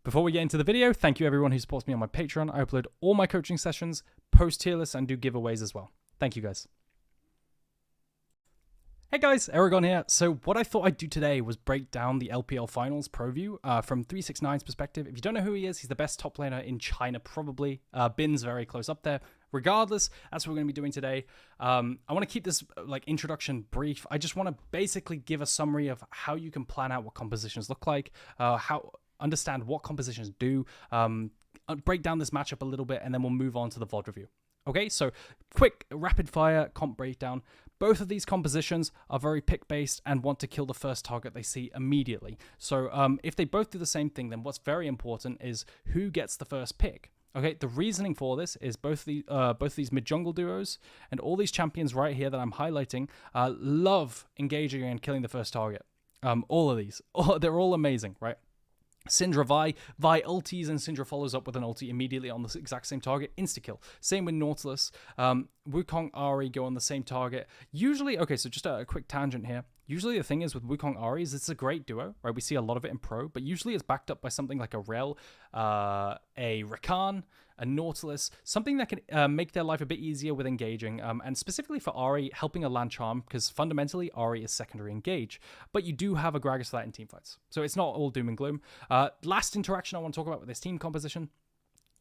Before we get into the video, thank you everyone who supports me on my Patreon. I upload all my coaching sessions, post tier lists, and do giveaways as well. Thank you guys. Hey guys, Eragon here. So what I thought I'd do today was break down the LPL Finals Proview from 369's perspective. If you don't know who he is, he's the best top laner in China probably. Bin's very close up there. Regardless, that's what we're going to be doing today. I want to keep this introduction brief. I just want to basically give a summary of how you can plan out what compositions look like, understand what compositions do, break down this matchup a little bit, and then we'll move on to the VOD review. Okay, so quick rapid fire comp breakdown. Both of these compositions are very pick-based and want to kill the first target they see immediately. So if they both do the same thing, then what's very important is who gets the first pick. Okay, the reasoning for this is both these mid-jungle duos and all these champions right here that I'm highlighting love engaging and killing the first target. All of these, they're all amazing, right? Syndra Vi ultis and Syndra follows up with an ulti immediately on the exact same target, insta-kill. Same with Nautilus. Wukong Ahri go on the same target. Usually, okay, so just a quick tangent here. Usually the thing is with Wukong Ahri is it's a great duo, right? We see a lot of it in pro, but usually it's backed up by something like a Rel, a Rakan, a Nautilus, something that can make their life a bit easier with engaging, and specifically for Ahri, helping a land charm, because fundamentally Ahri is secondary engage, but you do have a Gragas for that in teamfights, so it's not all doom and gloom. Last interaction I want to talk about with this team composition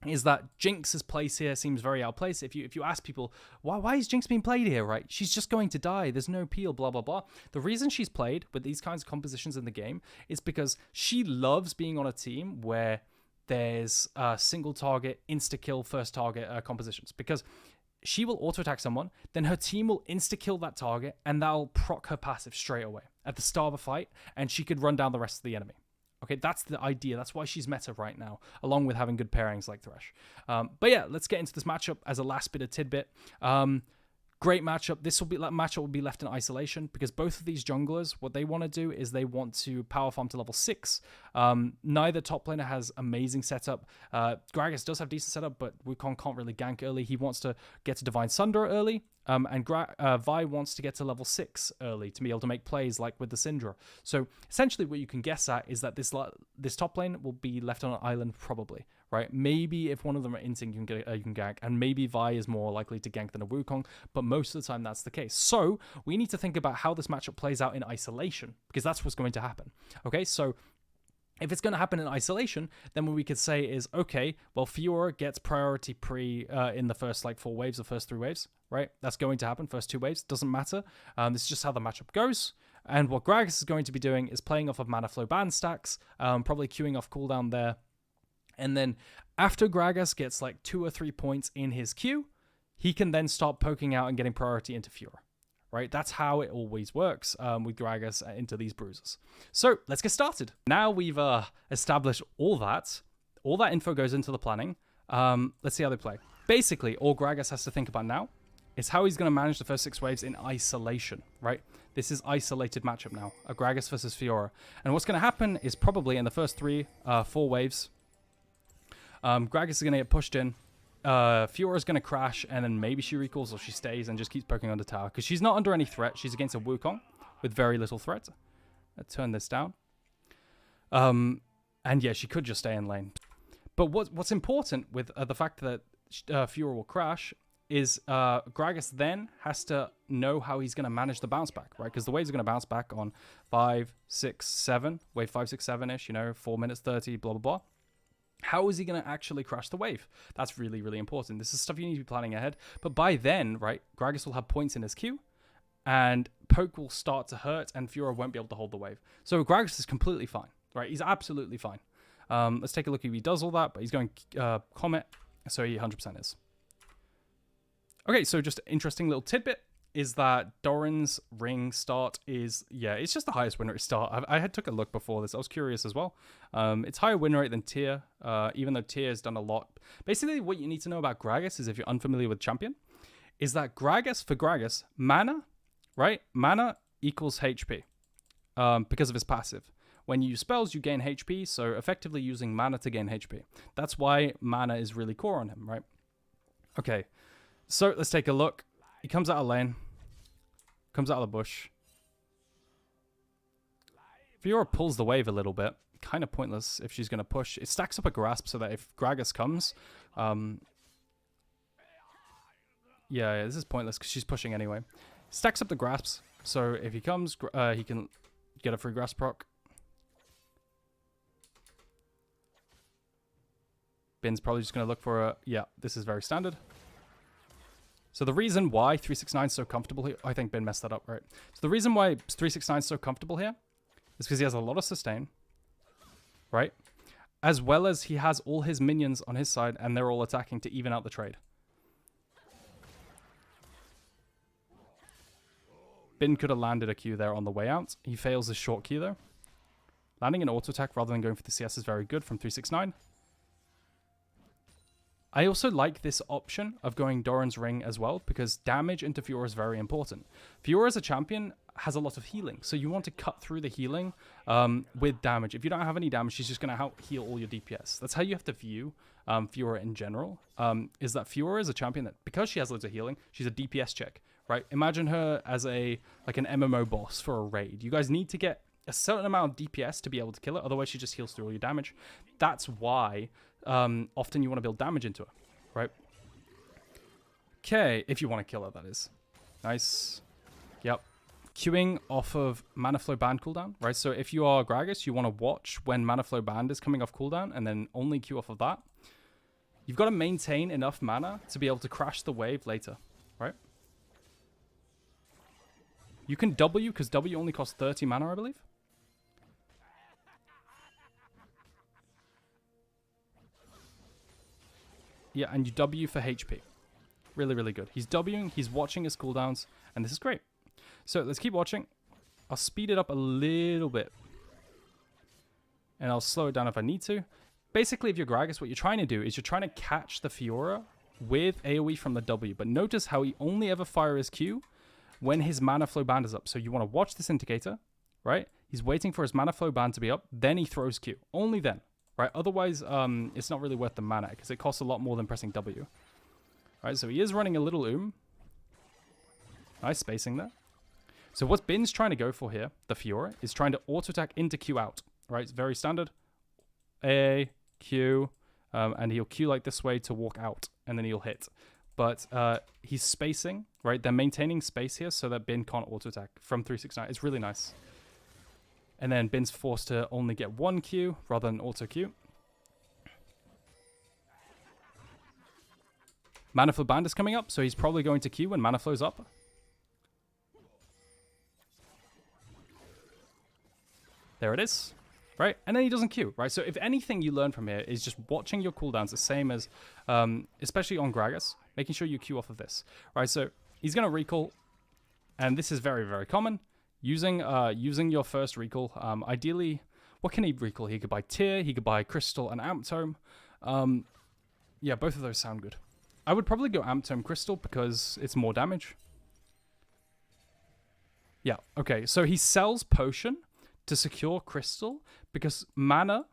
is that Jinx's place here seems very outplaced. If you ask people, why is Jinx being played here, right? She's just going to die. There's no peel, blah, blah, blah. The reason she's played with these kinds of compositions in the game is because she loves being on a team where there's single target, insta-kill, first target compositions. Because she will auto-attack someone, then her team will insta-kill that target, and that'll proc her passive straight away at the start of a fight, and she could run down the rest of the enemy. Okay, that's the idea. That's why she's meta right now, along with having good pairings like Thresh. But yeah, let's get into this matchup as a last bit of tidbit. Great matchup. This matchup will be left in isolation because both of these junglers, what they want to do is they want to power farm to level 6. Neither top laner has amazing setup. Gragas does have decent setup, but Wukong can't really gank early. He wants to get to Divine Sunder early. And Vi wants to get to level 6 early to be able to make plays like with the Syndra. So essentially what you can guess at is that this top lane will be left on an island probably, right? Maybe if one of them are inting, you can gank, and maybe Vi is more likely to gank than a Wukong, but most of the time that's the case. So we need to think about how this matchup plays out in isolation, because that's what's going to happen. Okay, so if it's going to happen in isolation, then what we could say is, okay, well, Fiora gets priority in the first 4 waves, the first 3 waves, right? That's going to happen, first 2 waves, doesn't matter. This is just how the matchup goes. And what Gragas is going to be doing is playing off of mana flow ban stacks, probably queuing off cooldown there. And then after Gragas gets 2 or 3 points in his queue, he can then start poking out and getting priority into Fiora. Right, that's how it always works with Gragas into these bruises. So let's get started. Now we've established all that info goes into the planning. Let's see how they play. Basically, all Gragas has to think about now is how he's going to manage the first 6 waves in isolation, right? This is isolated matchup now, a Gragas versus Fiora. And what's going to happen is probably in the first 4 waves, Gragas is going to get pushed in. Fiora's going to crash, and then maybe she recalls or she stays and just keeps poking on the tower because she's not under any threat. She's against a Wukong with very little threat. Let's turn this down. And yeah, she could just stay in lane. But what's important with the fact that Fiora will crash is Gragas then has to know how he's going to manage the bounce back, right? Because the waves are going to bounce back on 5, 6, 7, wave 5, 6, 7-ish, 4 minutes 30, blah, blah, blah. How is he going to actually crash the wave? That's really, really important. This is stuff you need to be planning ahead. But by then, right, Gragas will have points in his queue, and poke will start to hurt, and Fiora won't be able to hold the wave. So Gragas is completely fine, right? He's absolutely fine. Let's take a look if he does all that, but he's going Comet, so he 100% is. Okay, so just an interesting little tidbit is that Doran's ring start is, yeah, it's just the highest win rate start. I had took a look before this. I was curious as well. It's higher win rate than Tier, even though Tier has done a lot. Basically, what you need to know about Gragas is, if you're unfamiliar with champion, is that for Gragas, mana, right? Mana equals HP because of his passive. When you use spells, you gain HP, so effectively using mana to gain HP. That's why mana is really core on him, right? Okay, so let's take a look. He comes out of lane. Comes out of the bush. Fiora pulls the wave a little bit. kind of pointless if she's going to push. It stacks up a grasp so that if Gragas comes... yeah, this is pointless because she's pushing anyway. Stacks up the grasps, so if he comes, he can get a free grasp proc. Bin's probably just going to look for a... Yeah, this is very standard. So the reason why 369 is so comfortable here... I think Bin messed that up, right? So the reason why 369 is so comfortable here is because he has a lot of sustain, right? As well as he has all his minions on his side, and they're all attacking to even out the trade. Bin could have landed a Q there on the way out. He fails his short Q, though. Landing an auto attack rather than going for the CS is very good from 369. I also like this option of going Doran's Ring as well, because damage into Fiora is very important. Fiora as a champion has a lot of healing, so you want to cut through the healing with damage. If you don't have any damage, she's just going to out-heal all your DPS. That's how you have to view Fiora in general, is that Fiora is a champion that, because she has loads of healing, she's a DPS check, right? Imagine her as an MMO boss for a raid. You guys need to get a certain amount of DPS to be able to kill it, otherwise she just heals through all your damage. That's why often you want to build damage into her, right? Okay, if you want to kill her, that is. Nice. Yep. Queuing off of Mana Flow Band cooldown, right? So if you are Gragas, you want to watch when Mana Flow Band is coming off cooldown and then only queue off of that. You've got to maintain enough mana to be able to crash the wave later, right? You can W, because W only costs 30 mana, I believe. Yeah, and you W for HP. Really, really good. He's Wing, he's watching his cooldowns, and this is great. So let's keep watching. I'll speed it up a little bit. And I'll slow it down if I need to. Basically, if you're Gragas, what you're trying to do is you're trying to catch the Fiora with AoE from the W. But notice how he only ever fires his Q when his Mana Flow Band is up. So you want to watch this indicator, right? He's waiting for his Mana Flow Band to be up, then he throws Q. Only then. Right, otherwise, it's not really worth the mana, because it costs a lot more than pressing W. Right, so he is running a little Nice spacing there. So what Bin's trying to go for here, the Fiora, is trying to auto-attack into Q out. Right, it's very standard. A, Q, and he'll Q like this way to walk out, and then he'll hit. But he's spacing, right? They're maintaining space here so that Bin can't auto-attack from 369. It's really nice. And then Bin's forced to only get one Q rather than auto Q. Mana Flow Band is coming up, so he's probably going to Q when Mana Flow's up. There it is, right? And then he doesn't Q, right? So if anything you learn from here is just watching your cooldowns the same as, especially on Gragas, making sure you Q off of this, right? So he's going to recall, and this is very, very common. Using your first recall, ideally, what can he recall? He could buy Tear, he could buy Crystal and Amp Tome. Yeah, both of those sound good. I would probably go Amp Tome Crystal because it's more damage. Yeah, okay, so he sells Potion to secure Crystal because mana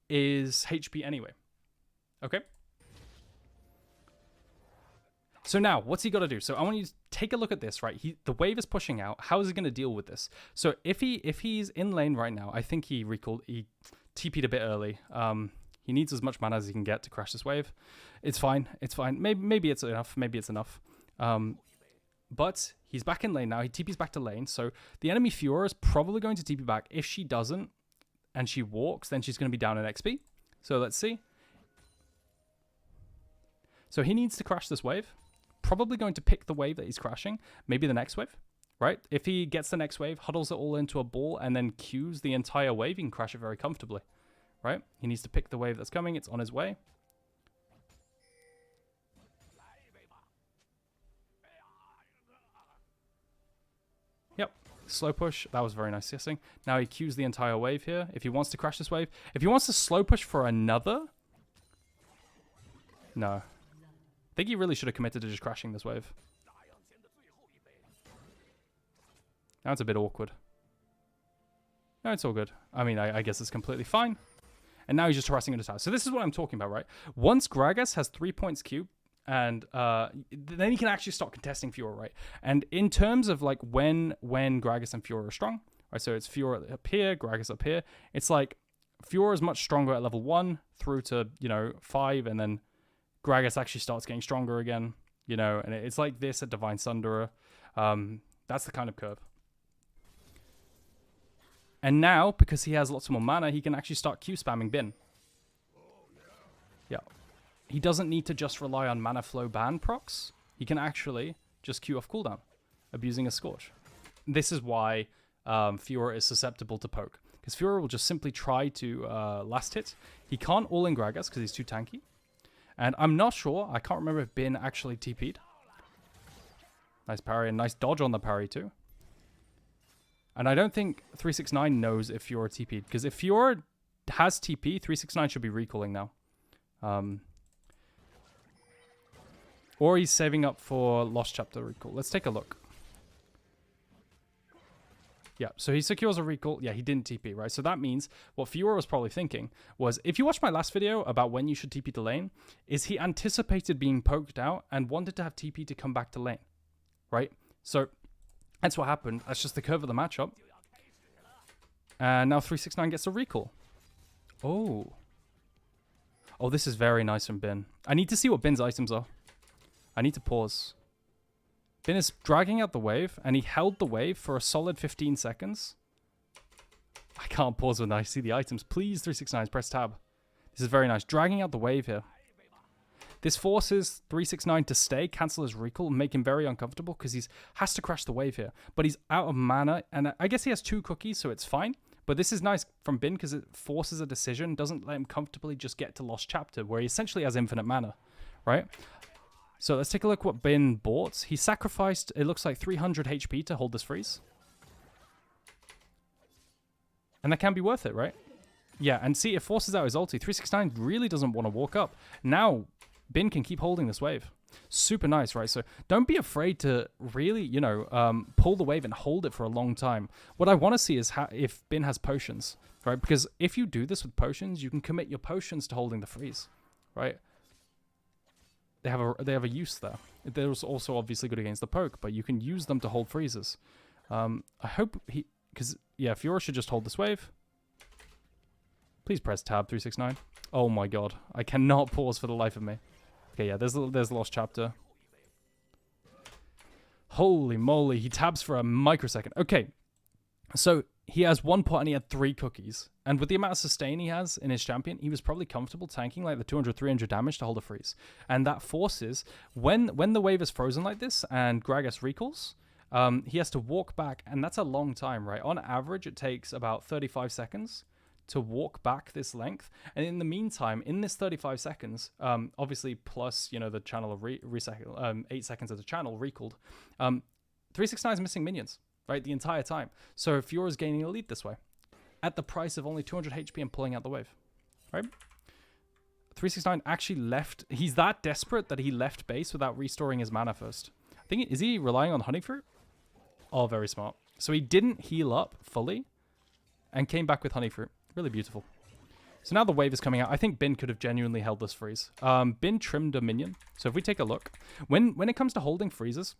is HP anyway. Okay? So now, what's he got to do? So I want you to take a look at this, right? The wave is pushing out. How is he going to deal with this? So if he's in lane right now, I think he TP'd a bit early. He needs as much mana as he can get to crash this wave. It's fine. It's fine. Maybe it's enough. Maybe it's enough. But he's back in lane now. He TP's back to lane. So the enemy Fiora is probably going to TP back. If she doesn't and she walks, then she's going to be down in XP. So let's see. So he needs to crash this wave. Probably going to pick the wave that he's crashing, maybe the next wave, right? If he gets the next wave, huddles it all into a ball, and then queues the entire wave, he can crash it very comfortably, right? He needs to pick the wave that's coming. It's on his way. Yep, slow push. That was very nice CSing. Now he queues the entire wave here. If he wants to crash this wave, if he wants to slow push for another, no. I think he really should have committed to just crashing this wave. Now it's a bit awkward. No, it's all good. I mean, I guess it's completely fine. And now he's just harassing into tower. So this is what I'm talking about, right? Once Gragas has 3 points Q, and then he can actually start contesting Fiora, right? And in terms of like when Gragas and Fiora are strong, right? So it's Fiora up here, Gragas up here. It's like Fiora is much stronger at level 1 through to, 5, and then Gragas actually starts getting stronger again, and it's like this at Divine Sunderer. That's the kind of curve. And now, because he has lots more mana, he can actually start Q spamming Bin. Yeah. He doesn't need to just rely on mana flow ban procs. He can actually just Q off cooldown, abusing a Scorch. This is why Fiora is susceptible to poke. Because Fiora will just simply try to last hit. He can't all-in Gragas because he's too tanky. And I'm not sure, I can't remember if Bin actually TP'd. Nice parry, and nice dodge on the parry too. And I don't think 369 knows if Fiora TP'd. Because if Fiora has TP, 369 should be recalling now. Or he's saving up for Lost Chapter recall. Let's take a look. Yeah, so he secures a recall. Yeah, he didn't TP, right? So that means what Fiora was probably thinking was, if you watch my last video about when you should TP to lane, is he anticipated being poked out and wanted to have TP to come back to lane, right? So that's what happened. That's just the curve of the matchup. And now 369 gets a recall. Oh. Oh, this is very nice from Bin. I need to see what Bin's items are. I need to pause. Bin is dragging out the wave, and he held the wave for a solid 15 seconds. I can't pause when I see the items. Please, 369, press tab. This is very nice. Dragging out the wave here. This forces 369 to stay, cancel his recall, and make him very uncomfortable because he has to crash the wave here. But he's out of mana, and I guess he has 2 cookies, so it's fine. But this is nice from Bin because it forces a decision, doesn't let him comfortably just get to Lost Chapter, where he essentially has infinite mana, right? So let's take a look what Bin bought. He sacrificed, it looks like 300 HP to hold this freeze. And that can be worth it, right? Yeah, and see, it forces out his ulti. 369 really doesn't want to walk up. Now, Bin can keep holding this wave. Super nice, right? So don't be afraid to really, pull the wave and hold it for a long time. What I want to see is if Bin has potions, right? Because if you do this with potions, you can commit your potions to holding the freeze, right? They have a use there. They're also obviously good against the poke, but you can use them to hold freezes. I hope because yeah, Fiora should just hold this wave. Please press tab 369. Oh my god, I cannot pause for the life of me. Okay, yeah, there's Lost Chapter. Holy moly, he tabs for a microsecond. Okay, so he has 1 pot and he had 3 cookies. And with the amount of sustain he has in his champion, he was probably comfortable tanking like the 200, 300 damage to hold a freeze. And that forces, when the wave is frozen like this and Gragas recalls, he has to walk back. And that's a long time, right? On average, it takes about 35 seconds to walk back this length. And in the meantime, in this 35 seconds, obviously plus, the channel of 8 seconds of the channel recalled, 369 is missing minions. Right, the entire time. So Fiora's gaining a lead this way, at the price of only 200 HP and pulling out the wave, right? 369 actually left. He's that desperate that he left base without restoring his mana first. I think, is he relying on Honey Fruit? Oh, very smart. So he didn't heal up fully and came back with Honey Fruit. Really beautiful. So now the wave is coming out. I think Bin could have genuinely held this freeze. Bin trimmed a minion. So if we take a look, when it comes to holding freezes,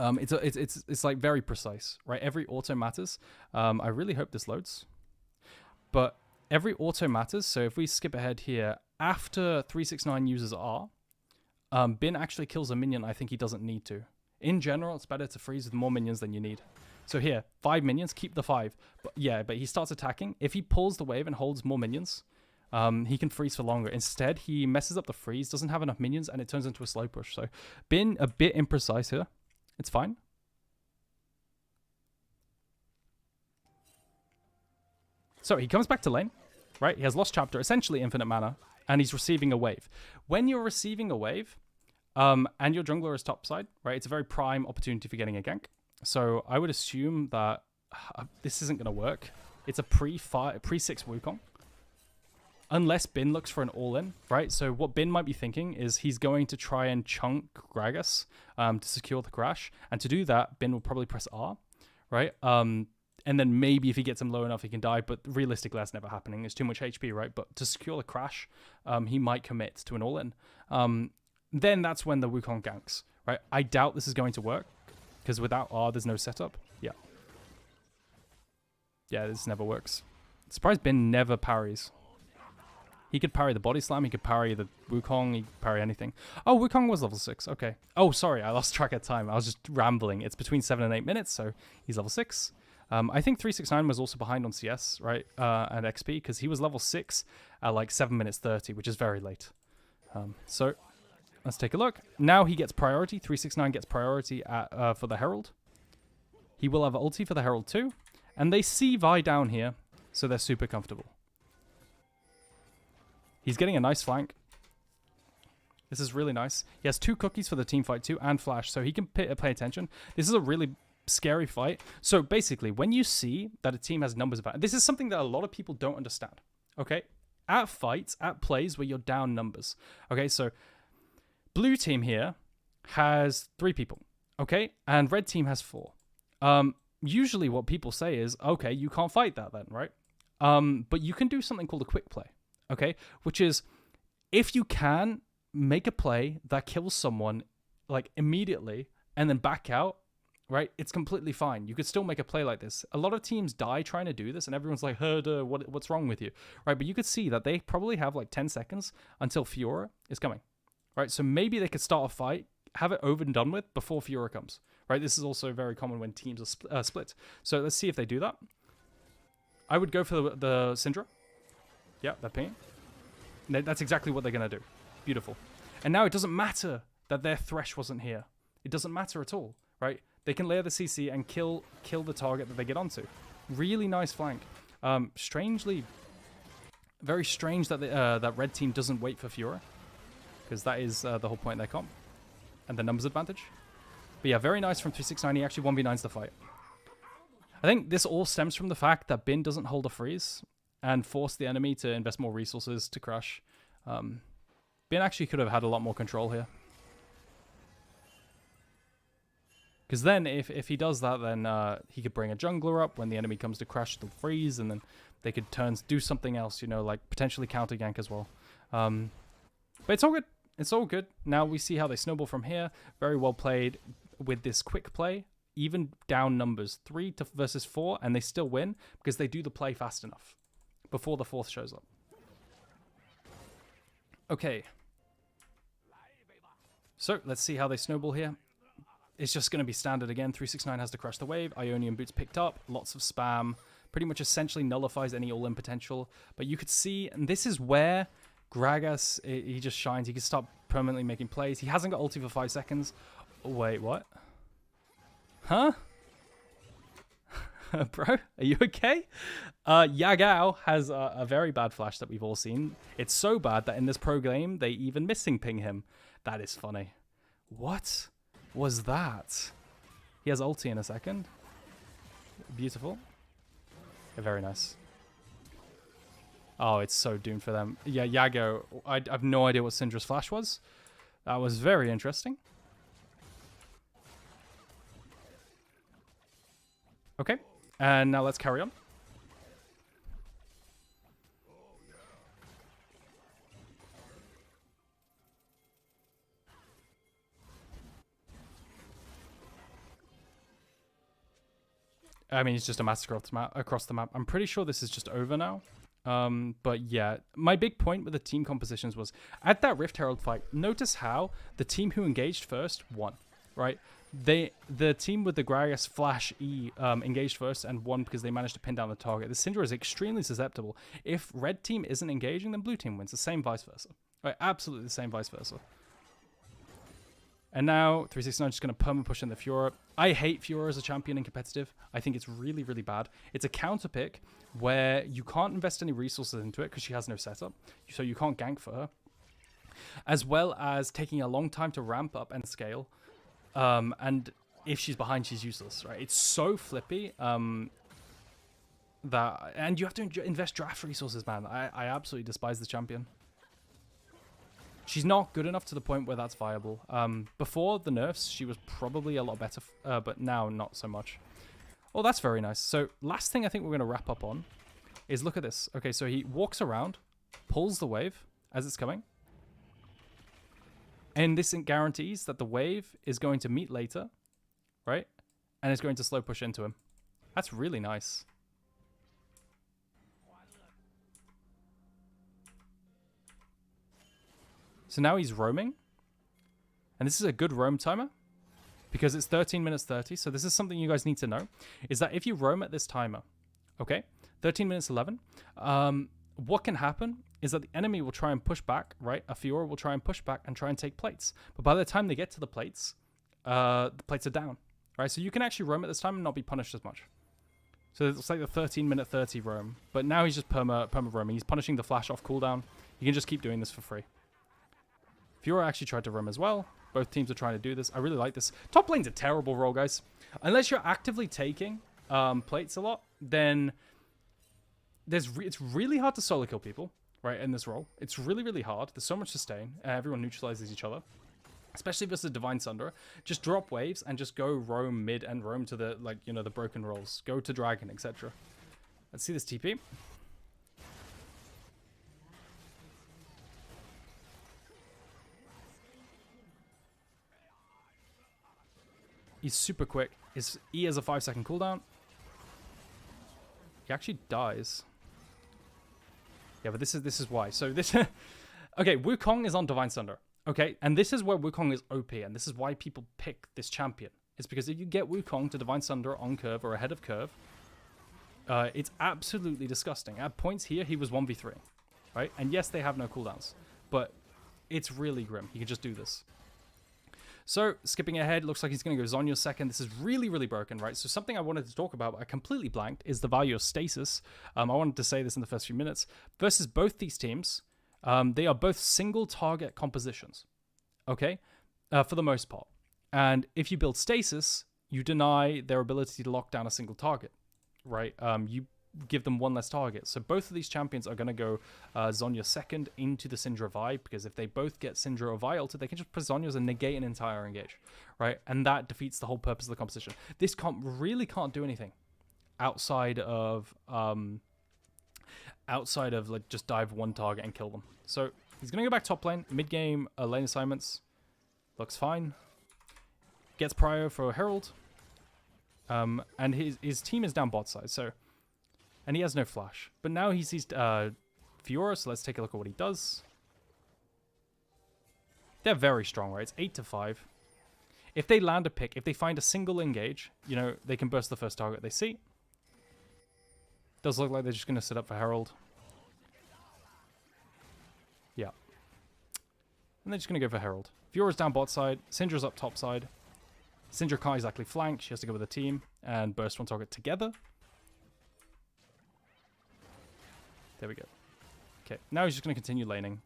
it's like very precise, right? Every auto matters. I really hope this loads, but every auto matters. So if we skip ahead here, after 369 uses R, Bin actually kills a minion I think he doesn't need to. In general, it's better to freeze with more minions than you need. So here, 5 minions, keep the 5. But he starts attacking. If he pulls the wave and holds more minions, he can freeze for longer. Instead, he messes up the freeze, doesn't have enough minions, and it turns into a slow push. So Bin a bit imprecise here. It's fine. So he comes back to lane, right? He has Lost Chapter, essentially infinite mana, and he's receiving a wave. When you're receiving a wave, and your jungler is topside, right? It's a very prime opportunity for getting a gank. So I would assume that this isn't going to work. It's a pre-6 Wukong. Unless Bin looks for an all-in, right? So what Bin might be thinking is he's going to try and chunk Gragas to secure the crash. And to do that, Bin will probably press R, right? And then maybe if he gets him low enough, he can die. But realistically, that's never happening. It's too much HP, right? But to secure the crash, he might commit to an all-in. Then that's when the Wukong ganks, right? I doubt this is going to work because without R, there's no setup. Yeah. Yeah, this never works. Surprised Bin never parries. He could parry the body slam, he could parry the Wukong, he could parry anything. Oh, Wukong was level 6, okay. Oh, sorry, I lost track of time. I was just rambling. It's between 7 and 8 minutes, so he's level 6. I think 369 was also behind on CS, right, and XP, because he was level 6 at like 7 minutes 30, which is very late. So, let's take a look. Now he gets priority. 369 gets priority for the Herald. He will have ulti for the Herald too. And they see Vi down here, so they're super comfortable. He's getting a nice flank. This is really nice. He has 2 cookies for the team fight too, and flash, so he can pay attention. This is a really scary fight. So basically, when you see that a team has numbers about, this is something that a lot of people don't understand. Okay, at fights, at plays where you're down numbers. Okay, so blue team here has 3 people. Okay, and red team has 4. Usually, what people say is, okay, you can't fight that then, right? But you can do something called a quick play. Okay, which is if you can make a play that kills someone like immediately and then back out, right? It's completely fine. You could still make a play like this. A lot of teams die trying to do this, and everyone's like, Herder, what's wrong with you? Right? But you could see that they probably have like 10 seconds until Fiora is coming, right? So maybe they could start a fight, have it over and done with before Fiora comes, right? This is also very common when teams are split. So let's see if they do that. I would go for the Syndra. Yeah, they're pinging. That's exactly what they're going to do. Beautiful. And now it doesn't matter that their Thresh wasn't here. It doesn't matter at all, right? They can layer the CC and kill the target that they get onto. Really nice flank. Strangely, very strange that that red team doesn't wait for Fiora, because that is the whole point of their comp and the numbers advantage. But yeah, very nice from 369. He actually 1v9s the fight. I think this all stems from the fact that Bin doesn't hold a freeze and force the enemy to invest more resources to crush. Bin actually could have had a lot more control here. Because then, if he does that, then he could bring a jungler up when the enemy comes to crash the freeze, and then they could do something else, you know, like potentially counter gank as well. But it's all good. It's all good. Now we see how they snowball from here. Very well played with this quick play. Even down numbers, 3 versus 4, and they still win because they do the play fast enough before the 4th shows up. Okay. So let's see how they snowball here. It's just going to be standard again. 369 has to crush the wave. Ionian boots picked up. Lots of spam. Pretty much essentially nullifies any all-in potential. But you could see, and this is where Gragas, he just shines. He can start permanently making plays. He hasn't got ulti for 5 seconds. Wait, what? Huh? Bro, are you okay? Yagao has a very bad flash that we've all seen. It's so bad that in this pro game, they even missing ping him. That is funny. What was that? He has ulti in a second. Beautiful. Very nice. Oh, it's so doomed for them. Yeah, Yago, I have no idea what Syndra's flash was. That was very interesting. Okay, and now let's carry on. I mean, it's just a massacre across the map. I'm pretty sure this is just over now. But yeah, my big point with the team compositions was at that Rift Herald fight, notice how the team who engaged first won, right? The team with the Gragas Flash E engaged first and won because they managed to pin down the target. The Syndra is extremely susceptible. If red team isn't engaging, then blue team wins. The same vice versa. Right, absolutely the same vice versa. And now 369 is just going to perma push in the Fiora. I hate Fiora as a champion in competitive. I think it's really, really bad. It's a counter pick where you can't invest any resources into it because she has no setup. So you can't gank for her. As well as taking a long time to ramp up and scale. And if she's behind, she's useless, right? It's so flippy and you have to invest draft resources, man. I absolutely despise the champion. She's not good enough to the point where that's viable. Before the nerfs, she was probably a lot better, but now not so much. Oh, that's very nice. So last thing I think we're going to wrap up on is look at this. Okay, so he walks around, pulls the wave as it's coming. And this guarantees that the wave is going to meet later, right? And it's going to slow push into him. That's really nice. So now he's roaming. And this is a good roam timer because it's 13 minutes 30. So this is something you guys need to know, is that if you roam at this timer, okay, 13 minutes 11, what can happen is that the enemy will try and push back, right? A Fiora will try and push back and try and take plates. But by the time they get to the plates are down, right? So you can actually roam at this time and not be punished as much. So it's like the 13 minute 30 roam. But now he's just perma roaming. He's punishing the flash off cooldown. You can just keep doing this for free. Fiora actually tried to roam as well. Both teams are trying to do this. I really like this. Top lane's a terrible role, guys. Unless you're actively taking plates a lot, then it's really hard to solo kill people, right, in this role. It's really, really hard. There's so much sustain. Everyone neutralizes each other. Especially versus Divine Sunderer. Just drop waves and just go roam mid and roam to the, like, you know, the broken rolls. Go to Dragon, etc. Let's see this TP. He's super quick. His E has a 5-second cooldown. He actually dies. Yeah, but this is why. So this... okay, Wukong is on Divine Thunder. Okay, and this is where Wukong is OP, and this is why people pick this champion. It's because if you get Wukong to Divine Thunder on curve or ahead of curve, it's absolutely disgusting. At points here, he was 1v3, right? And yes, they have no cooldowns, but it's really grim. He can just do this. So, skipping ahead, looks like he's going to go Zhonya's second. This is really, really broken, right? So something I wanted to talk about, but I completely blanked, is the value of stasis. I wanted to say this in the first few minutes. Versus both these teams, they are both single target compositions, okay? For the most part. And if you build stasis, you deny their ability to lock down a single target, right? You give them one less target. So both of these champions are going to go Zhonya second into the Syndra Vi, because if they both get Syndra or Vi ulted, they can just press Zhonya's and negate an entire engage, right? And that defeats the whole purpose of the composition. This comp really can't do anything outside of like just dive one target and kill them. So he's going to go back top lane. Mid game lane assignments looks fine. Gets Prio for Herald. And his team is down bot side, so... And he has no flash. But now he sees Fiora, so let's take a look at what he does. They're very strong, right? It's 8-5. If they land a pick, if they find a single engage, you know, they can burst the first target they see. Does look like they're just going to set up for Herald. Yeah. And they're just going to go for Herald. Fiora's down bot side. Syndra's up top side. Syndra can't exactly flank. She has to go with a team and burst one target together. There we go. Okay, now he's just going to continue laning.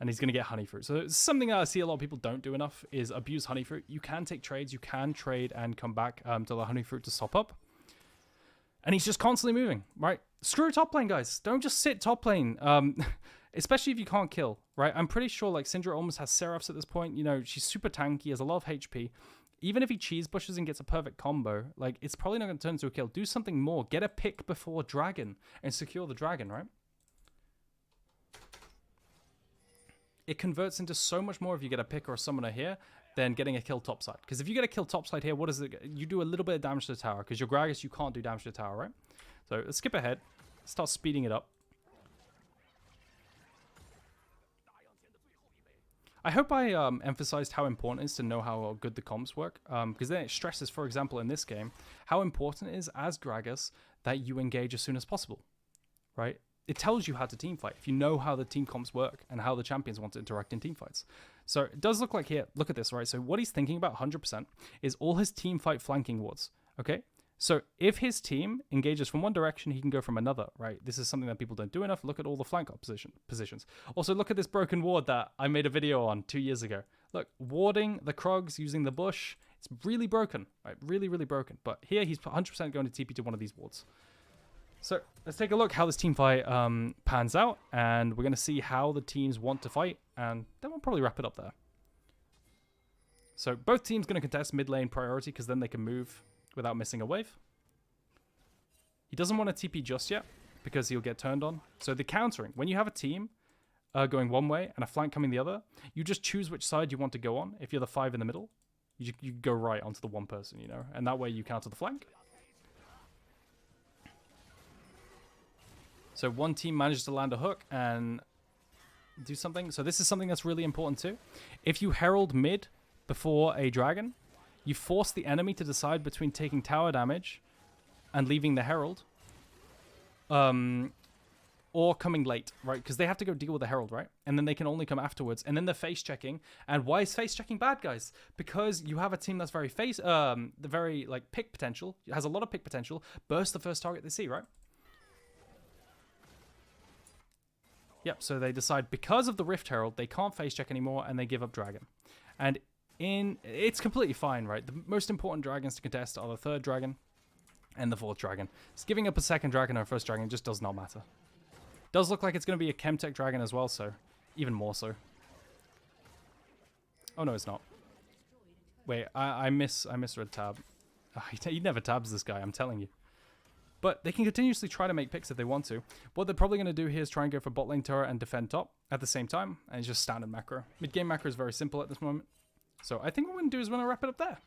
And he's going to get Honeyfruit. So something that I see a lot of people don't do enough is abuse Honeyfruit. You can take trades. You can trade and come back to the Honeyfruit to stop up. And he's just constantly moving, right? Screw top lane, guys. Don't just sit top lane. Especially if you can't kill, right? I'm pretty sure like Syndra almost has Seraphs at this point. You know, she's super tanky, has a lot of HP. Even if he cheese bushes and gets a perfect combo, like, it's probably not going to turn into a kill. Do something more. Get a pick before dragon and secure the dragon, right? It converts into so much more if you get a pick or a summoner here than getting a kill topside. Because if you get a kill topside here, what is it? You do a little bit of damage to the tower. Because your Gragas, you can't do damage to the tower, right? So let's skip ahead. Start speeding it up. I hope I emphasized how important it is to know how good the comps work, because then it stresses, for example, in this game, how important it is as Gragas that you engage as soon as possible, right? It tells you how to team fight if you know how the team comps work and how the champions want to interact in team fights. So it does look like here, look at this, right? So what he's thinking about 100% is all his team fight flanking wards, okay? So if his team engages from one direction, he can go from another, right? This is something that people don't do enough. Look at all the flank positions. Also, look at this broken ward that I made a video on 2 years ago. Look, warding the Krogs using the bush, it's really broken, right? Really, really broken. But here, he's 100% going to TP to one of these wards. So let's take a look how this team fight pans out, and we're going to see how the teams want to fight, and then we'll probably wrap it up there. So both teams going to contest mid lane priority, because then they can move without missing a wave. He doesn't want to TP just yet because he'll get turned on. So the countering, when you have a team going one way and a flank coming the other, you just choose which side you want to go on. If you're the 5 in the middle, you go right onto the one person, you know, and that way you counter the flank. So one team manages to land a hook, and do something. So this is something that's really important too. If you herald mid before a dragon, you force the enemy to decide between taking tower damage and leaving the herald, or coming late, right? Because they have to go deal with the herald, right? And then they can only come afterwards. And then they're face checking. And why is face checking bad, guys? Because you have a team that's very very like pick potential, has a lot of pick potential, burst the first target they see, right? Yep, so they decide because of the Rift Herald, they can't face check anymore, and they give up Dragon. And it's completely fine, right? The most important dragons to contest are the 3rd dragon and the 4th dragon. So giving up a 2nd dragon or a 1st dragon just does not matter. Does look like it's going to be a Chemtech dragon as well, so even more so. Oh no, it's not. Wait, I misread tab. He never tabs, this guy, I'm telling you. But they can continuously try to make picks if they want to. What they're probably going to do here is try and go for bot lane turret and defend top at the same time. And it's just standard macro. Mid-game macro is very simple at this moment. So I think what we're going to do is we're going to wrap it up there.